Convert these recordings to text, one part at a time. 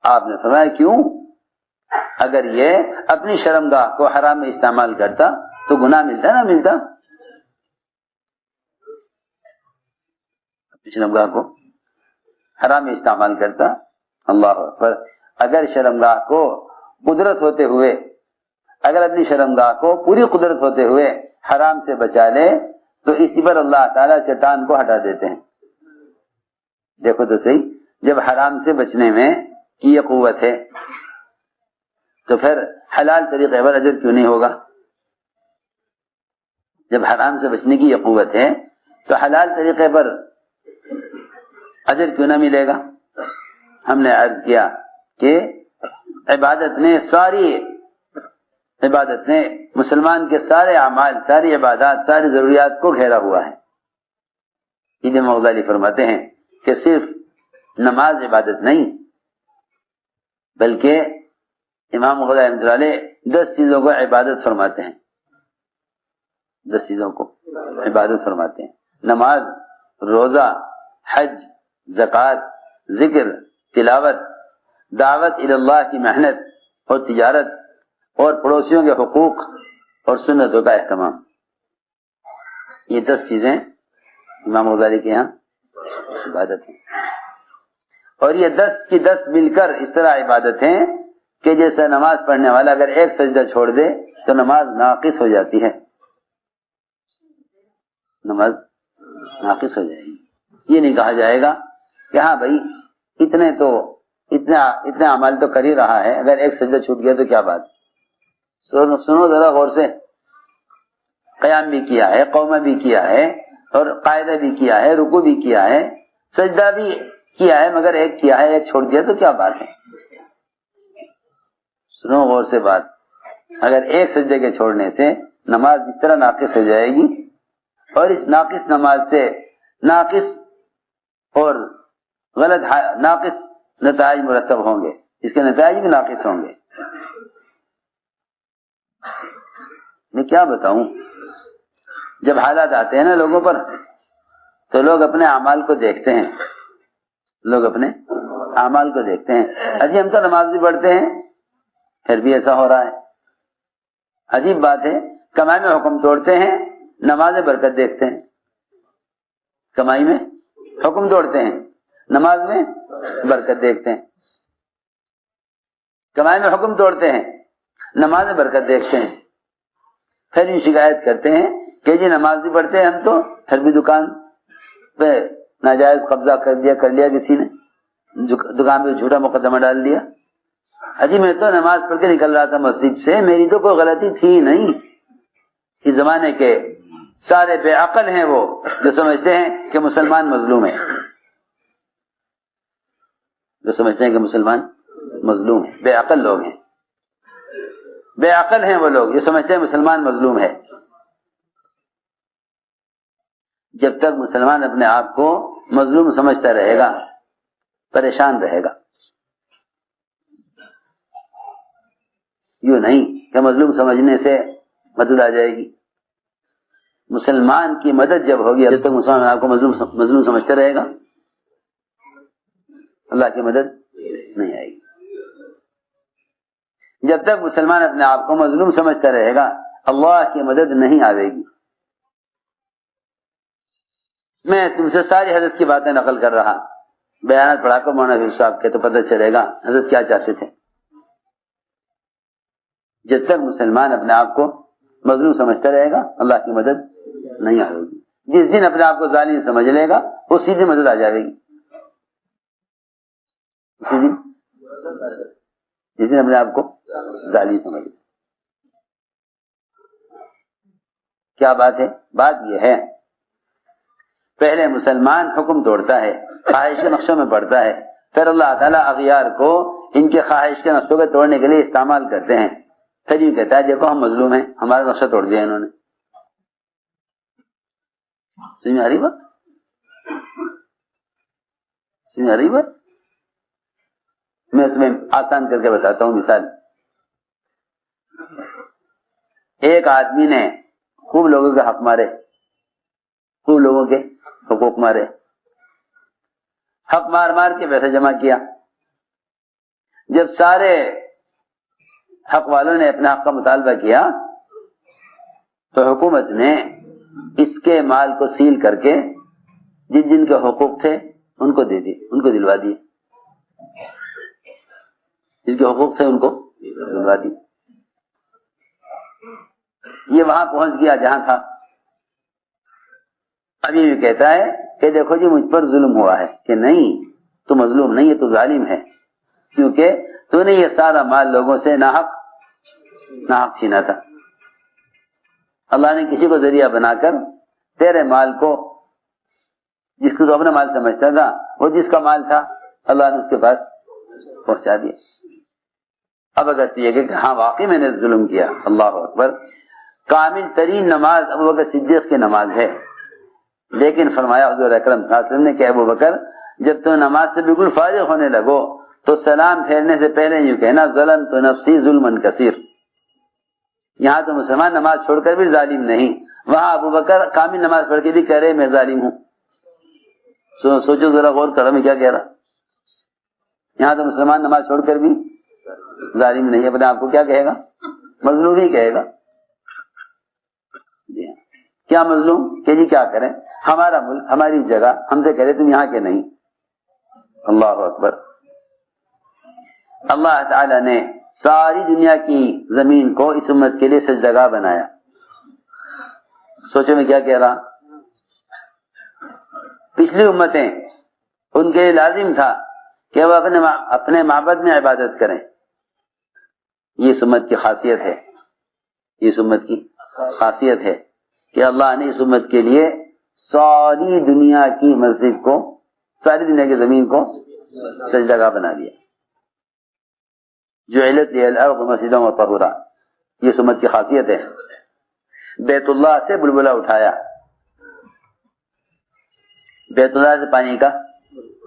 آپ نے فرمایا کیوں؟ اگر یہ اپنی شرمگاہ کو حرام میں استعمال کرتا تو گناہ ملتا نہ ملتا؟ اپنی شرمگاہ کو حرام میں استعمال کرتا. اللہ اکبر. اگر شرمگاہ کو قدرت ہوتے ہوئے، اگر اپنی شرمگاہ کو پوری قدرت ہوتے ہوئے حرام سے بچا لے تو اسی پر اللہ تعالیٰ چٹان کو ہٹا دیتے ہیں. دیکھو تو صحیح، جب حرام سے بچنے میں کی یہ قوت ہے تو پھر حلال طریقے پر اجر کیوں نہیں ہوگا؟ جب حرام سے بچنے کی یہ قوت ہے تو حلال طریقے پر اجر کیوں نہ ملے گا؟ ہم نے عرض کیا کہ عبادت نے مسلمان کے سارے اعمال، ساری عبادات، ساری ضروریات کو گھیرا ہوا ہے. امام غزالی فرماتے ہیں کہ صرف نماز عبادت نہیں، بلکہ امام غزالی رحمۃ اللہ علیہ 10 چیزوں کو عبادت فرماتے ہیں. 10 چیزوں کو عبادت فرماتے ہیں: نماز، روزہ، حج، زکوٰۃ، ذکر، تلاوت، دعوت اللہ کی محنت اور تجارت، اور پڑوسیوں کے حقوق اور سنتوں کا اہتمام. یہ 10 چیزیں امام غزالی کے یہاں عبادت ہیں. اور یہ 10 کی 10 مل کر اس طرح عبادت ہیں کہ جیسے نماز پڑھنے والا اگر ایک سجدہ چھوڑ دے تو نماز ناقص ہو جاتی ہے. نماز ناقص ہو جائے گی. یہ نہیں کہا جائے گا کہ ہاں بھائی اتنے اعمال تو کر ہی رہا ہے، اگر ایک سجدہ چھوٹ گیا تو کیا بات. سنو ذرا غور سے. قیام بھی کیا ہے، قومہ بھی کیا ہے، اور قاعدہ بھی کیا ہے، رکوع بھی کیا ہے، سجدہ بھی کیا ہے، مگر ایک کیا ہے، ایک چھوڑ دیا تو کیا بات ہے. سنو غور سے بات. اگر ایک سجدے کے چھوڑنے سے نماز اس طرح ناقص ہو جائے گی، اور اس ناقص نماز سے ناقص اور ناقص نتائج مرتب ہوں گے، اس کے نتائج بھی ناقص ہوں گے. میں کیا بتاؤں، جب حالات آتے ہیں نا لوگوں پر تو لوگ اپنے اعمال کو دیکھتے ہیں. اجی ہم تو نماز بھی پڑھتے ہیں پھر بھی ایسا ہو رہا ہے. عجیب بات ہے، کمائی میں حکم توڑتے ہیں، نماز برکت دیکھتے ہیں. کمائی میں حکم توڑتے ہیں، نماز میں برکت دیکھتے ہیں. کمائی میں حکم توڑتے ہیں، نماز میں برکت دیکھتے ہیں. پھر یہ شکایت کرتے ہیں کہ جی نماز بھی پڑھتے ہیں ہم تو، پھر بھی دکان پہ ناجائز قبضہ کر لیا کسی نے، دکان پہ جھوٹا مقدمہ ڈال دیا. اجی میں تو نماز پڑھ کے نکل رہا تھا مسجد سے، میری تو کوئی غلطی تھی نہیں. اس زمانے کے سارے بے عقل ہیں وہ جو سمجھتے ہیں کہ مسلمان مظلوم ہے. بے عقل لوگ ہیں. بے عقل ہیں وہ لوگ جو سمجھتے ہیں مسلمان مظلوم ہے. جب تک مسلمان اپنے آپ کو مظلوم سمجھتا رہے گا، پریشان رہے گا. یوں نہیں کہ مظلوم سمجھنے سے مدد آ جائے گی. مسلمان کی مدد جب ہوگی، جب تک مسلمان آپ کو مظلوم سمجھتا رہے گا، اللہ کی مدد نہیں آئے گی. جب تک مسلمان اپنے آپ کو مظلوم سمجھتا رہے گا، اللہ کی مدد نہیں آئے گی. میں تم سے ساری حضرت کی باتیں نقل کر رہا، بیانات پڑھا کر مولانا حفیظ صاحب کے، تو پتہ چلے گا حضرت کیا چاہتے تھے. جب تک مسلمان اپنے آپ کو مظلوم سمجھتا رہے گا، اللہ کی مدد نہیں آئے گی. جس دن اپنے آپ کو ظالم سمجھ لے گا، اسی دن مدد آ جائے گی. جس دن اپنے آپ کو ظالم سمجھ لے. کیا بات ہے؟ بات یہ ہے، پہلے مسلمان حکم توڑتا ہے، خواہش کے نقشوں میں پڑتا ہے، پھر اللہ تعالیٰ اغیار کو ان کے خواہش کے نقشوں کو توڑنے کے لیے استعمال کرتے ہیں. پھر یہ کہتا ہے دیکھو ہم مظلوم ہیں، ہمارا نقشہ توڑ دیا انہوں نے. سمجھ آ رہی بات؟ میں تمہیں آسان کر کے بتاتا ہوں. مثال، ایک آدمی نے خوب لوگوں کے حق مارے، خوب لوگوں کے حقوق مارے، حق مار کے پیسہ جمع کیا. جب سارے حق والوں نے اپنے حق کا مطالبہ کیا تو حکومت نے اس کے مال کو سیل کر کے جن جن کے حقوق تھے ان کو دے دی، ان کو دلوا دیے، جن کے حقوق تھے ان کو دلوا دی۔ یہ وہاں پہنچ گیا جہاں تھا۔ ابھی بھی کہتا ہے کہ دیکھو جی مجھ پر ظلم ہوا ہے، کہ نہیں تو مظلوم نہیں ہے، تو ظالم ہے، کیونکہ تو نے یہ سارا مال لوگوں سے ناحق چھینا تھا۔ اللہ نے کسی کو ذریعہ بنا کر تیرے مال کو، جس کو تو اپنا مال سمجھتا تھا، وہ جس کا مال تھا اللہ نے اس کے پاس پہنچا دیا۔ اب اگر یہ کہ ہاں واقعی میں نے ظلم کیا، اللہ اکبر، کامل ترین نماز ابو بکر صدیق کی نماز ہے، لیکن فرمایا حضور اکرم صلی اللہ علیہ وسلم نے کہ ابو بکر جب تو نماز سے بالکل فارغ ہونے لگو تو سلام پھیرنے سے پہلے یوں کہنا ظلمت نفسی ظلما کثیر۔ یہاں تو مسلمان نماز چھوڑ کر بھی ظالم نہیں، وہاں ابو بکر کامل نماز پڑھ کے بھی کہہ رہے میں ظالم ہوں۔ سوچو ذرا غور کرو میں کیا کہہ رہا۔ یہاں تو مسلمان نماز چھوڑ کر بھی ظالم نہیں، اپنے آپ کو کیا کہے گا؟ مظلوم ہی کہے گا۔ کیا مظلوم کہ جی کیا کریں، ہمارا ملک ہماری جگہ، ہم سے کہہ رہے تم یہاں کے نہیں۔ اللہ اکبر۔ اللہ تعالی نے ساری دنیا کی زمین کو اس امت کے لیے سجدہ بنایا۔ سوچو میں کیا کہہ رہا۔ پچھلی امتیں ان کے لیے لازم تھا کہ وہ اپنے معبد میں عبادت کریں، یہ اس امت کی خاصیت ہے، یہ اس امت کی خاصیت ہے کہ اللہ نے اس امت کے لیے ساری دنیا کی مسجد کو، ساری دنیا کی زمین کو سجدہ بنا دیا۔ جعلت لی الارض مسجدا وطہورا، یہ اس امت کی خاصیت ہے۔ بیت اللہ سے بلبلہ اٹھایا، بیت اللہ سے پانی کا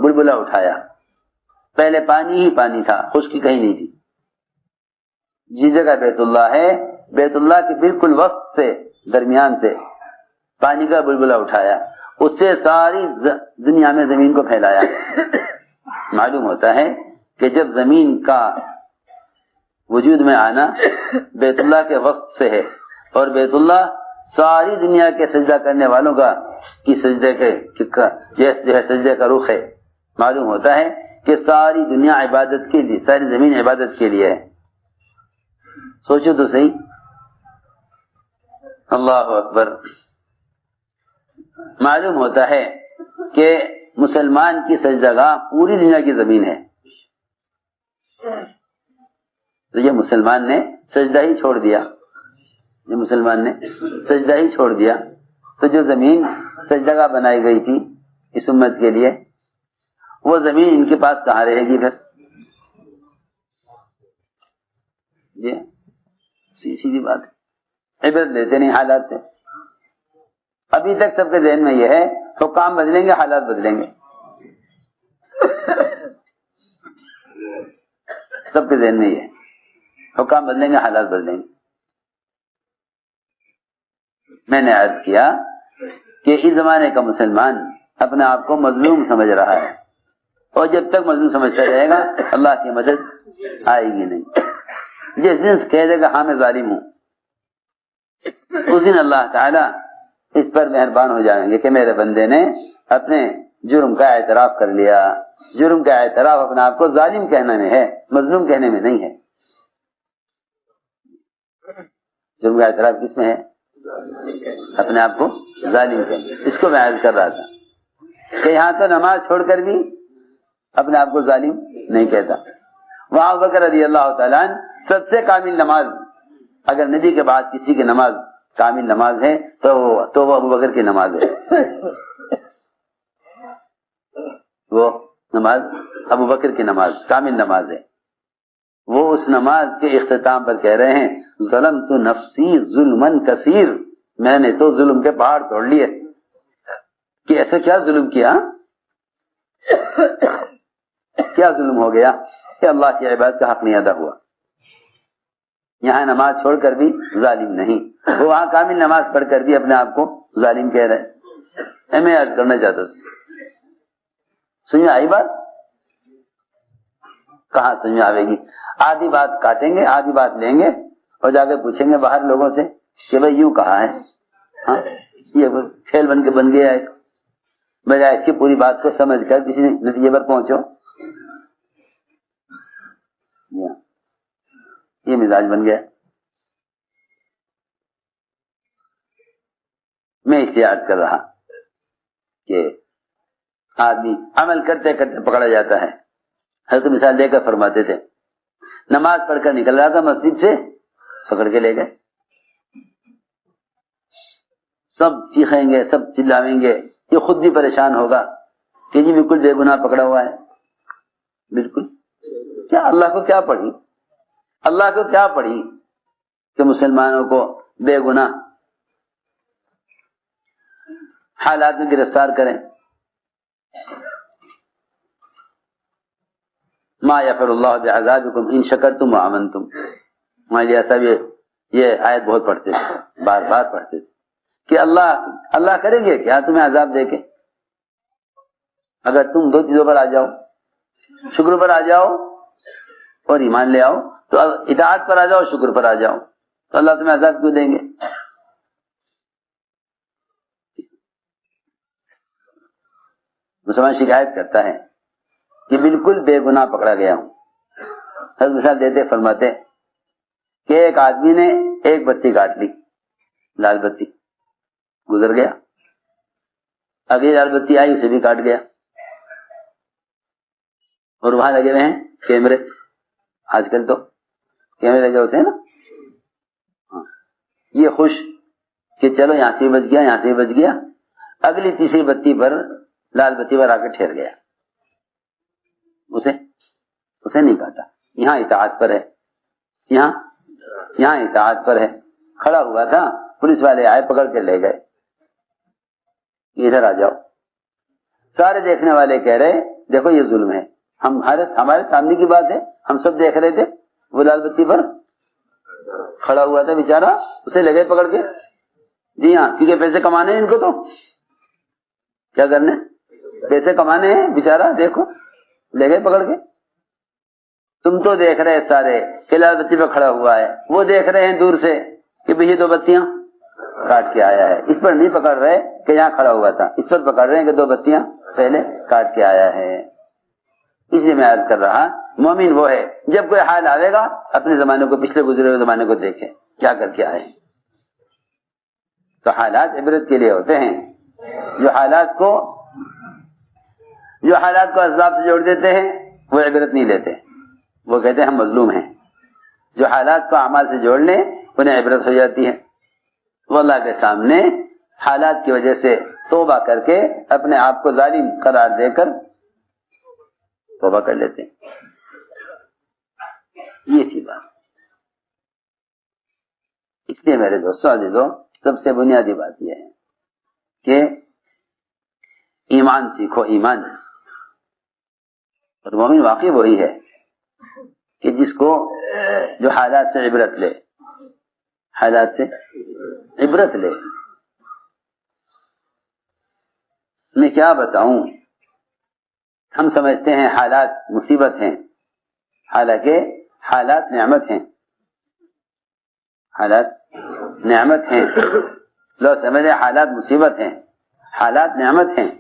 بلبلہ اٹھایا۔ پہلے پانی ہی پانی تھا، خشکی کہیں نہیں تھی۔ جس جگہ بیت اللہ ہے، بیت اللہ کے بالکل وسط سے، درمیان سے پانی کا بلبلہ اٹھایا، اس سے ساری دنیا میں زمین کو پھیلایا۔ معلوم ہوتا ہے کہ جب زمین کا وجود میں آنا بیت اللہ کے وسط سے ہے، اور بیت اللہ ساری دنیا کے سجدہ کرنے والوں کا کی سجدے کے جو ہے سجدے کا رخ ہے، معلوم ہوتا ہے کہ ساری دنیا عبادت کے لیے، ساری زمین عبادت کے لیے ہے۔ سوچو تو صحیح، اللہ اکبر۔ معلوم ہوتا ہے کہ مسلمان کی سجدہ گاہ پوری دنیا کی زمین ہے، تو یہ مسلمان نے سجدہ ہی چھوڑ دیا، یہ مسلمان نے سجدہ ہی چھوڑ دیا، تو جو زمین سجدہ گاہ بنائی گئی تھی اس امت کے لیے، وہ زمین ان کے پاس کہاں رہے گی پھر؟ جی سیدھی بات ہے، عبرت لیتے نہیں حالات سے۔ ابھی تک سب کے ذہن میں یہ ہے حکام بدلیں گے حالات بدلیں گے، سب کے ذہن میں یہ ہے حکام بدلیں گے حالات بدلیں گے۔ میں نے عرض کیا کہ اس زمانے کا مسلمان اپنے آپ کو مظلوم سمجھ رہا ہے، اور جب تک مظلوم سمجھتا رہے گا اللہ کی مدد آئے گی نہیں۔ جس دن کہہ دے گا ہاں میں ظالم ہوں، اس دن اللہ تعالیٰ اس پر مہربان ہو جائیں گے کہ میرے بندے نے اپنے جرم کا اعتراف کر لیا۔ جرم کا اعتراف اپنے آپ کو ظالم کہنے میں ہے، مظلوم کہنے میں نہیں ہے۔ جرم کا اعتراف کس میں ہے؟ اپنے آپ کو ظالم کہنے۔ اس کو میں عرض کر رہا تھا کہ یہاں تو نماز چھوڑ کر بھی اپنے آپ کو ظالم نہیں کہتا۔ وہاں ابو بکر رضی اللہ تعالیٰ عنہ سب سے کامل نماز، اگر نبی کے بعد کسی کی نماز کامل نماز ہے تو وہ ابو بکر کی نماز ہے، وہ نماز ابو بکر کی نماز کامل نماز ہے۔ وہ اس نماز کے اختتام پر کہہ رہے ہیں ظلمت نفسی ظلما کثیر، میں نے تو ظلم کے پہاڑ توڑ لیے۔ کہ ایسا کیا ظلم کیا، کیا ظلم ہو گیا کہ اللہ کی عبادت کا حق نہیں ادا ہوا؟ یہاں نماز چھوڑ کر بھی ظالم نہیں، وہ وہاں کامل نماز پڑھ کر بھی اپنے آپ کو ظالم کہہ رہے۔ میں عرض کرنا چاہتا ہوں، سمجھ میں آئی بات؟ کہاں سمجھ میں آئے گی؟ آدھی بات کاٹیں گے، آدھی بات لیں گے اور جا کے پوچھیں گے باہر لوگوں سے کہ بھائی یوں کہا ہے، ہاں یہ کھیل بن گیا ہے، بجائے اس کی پوری بات کو سمجھ کر کسی نتیجے پر پہنچو. یہ مزاج بن گیا. میں احتیاط کر رہا کہ آدمی عمل کرتے کرتے پکڑا جاتا ہے. حضرت مثال دے کر فرماتے تھے نماز پڑھ کر نکل رہا تھا مسجد سے، پکڑ کے لے گئے. سب چیخیں گے، سب چلاویں گے، یہ خود بھی پریشان ہوگا کہ جی بالکل بے گناہ پکڑا ہوا ہے. بالکل کیا اللہ کو کیا پڑھی، اللہ کو کیا پڑھی کہ مسلمانوں کو بے گناہ حالات میں گرفتار کریں. ما یفعل اللہ بعذابکم ان شکرتم وآمنتم. ہمارے صاحب یہ آیت بہت پڑھتے تھے، بار بار پڑھتے تھے کہ اللہ کریں گے کیا تمہیں عذاب دے کے، اگر تم دو چیزوں پر آ جاؤ، شکر پر آ جاؤ اور ایمان لے آؤ، تو اطاعت پر آ جاؤ، شکر پر آ جاؤ، تو اللہ تمہیں عذاب کیوں دیں گے؟ مسلمان شکایت کرتا ہے کہ بالکل بے گناہ پکڑا گیا ہوں. حضرت مثال دیتے فرماتے کہ ایک آدمی نے ایک بتی کاٹ لی، لال بتی، گزر گیا. اگلی لال بتی آئی، اسے بھی کاٹ گیا. اور وہاں لگے ہوئے ہیں کیمرے، آج کل تو کیمرے لگے ہوتے ہیں نا. یہ خوش کہ چلو یہاں سے بچ گیا، یہاں سے بچ گیا. اگلی تیسری بتی پر، لال بتی پر آ کے ٹھہر گیا. اسے نہیں کاٹا. یہاں اطاعت پر ہے، یہاں اطاعت پر ہے. کھڑا ہوا تھا، پولیس والے آئے، پکڑ کے لے گئے، ادھر آ جاؤ. سارے دیکھنے والے کہہ رہے دیکھو یہ ظلم ہے. ہمارے سامنے کی بات ہے، ہم سب دیکھ رہے تھے. وہ لال بتی پر کھڑا ہوا تھا بیچارہ، اسے لے گئے پکڑ کے. جی ہاں، کیونکہ پیسے کمانے ہیں ان کو، تو کیا کرنے، پیسے کمانے ہیں. بیچارہ دیکھو لے گئے پکڑ کے. تم تو دیکھ رہے سارے کہ لال بتی پہ کھڑا ہوا ہے، وہ دیکھ رہے ہیں دور سے کہ بھئی یہ دو بتیاں کاٹ کے آیا ہے. اس پر نہیں پکڑ رہے کہ یہاں کھڑا ہوا تھا، اس پر پکڑ رہے ہیں کہ دو بتیاں پہلے کاٹ کے آیا ہے. اس لیے میں عرض کر رہا مومن وہ ہے جب کوئی حال آئے گا اپنے زمانے کو، پچھلے گزرے ہوئے زمانے کو دیکھے کیا کر کے آئے. تو حالات عبرت کے لیے ہوتے ہیں. جو حالات کو اسباب سے جوڑ دیتے ہیں وہ عبرت نہیں لیتے، وہ کہتے ہیں ہم مظلوم ہیں. جو حالات کو اعمال سے جوڑ لیں انہیں عبرت ہو جاتی ہے. وہ اللہ کے سامنے حالات کی وجہ سے توبہ کر کے اپنے آپ کو ظالم قرار دے کر توبہ کر لیتے ہیں. یہ تھی بات. اس لیے میرے دوستوں عزیزوں، سب سے بنیادی بات یہ ہے کہ ایمان سیکھو. ایمان اور مومن واقعی وہی ہے کہ جس کو جو حالات سے عبرت لے، حالات سے عبرت لے. میں کیا بتاؤں، ہم سمجھتے ہیں حالات مصیبت ہیں، حالانکہ حالات نعمت ہیں. حالات نعمت ہیں. لو سمجھے حالات مصیبت ہیں، حالات نعمت ہیں.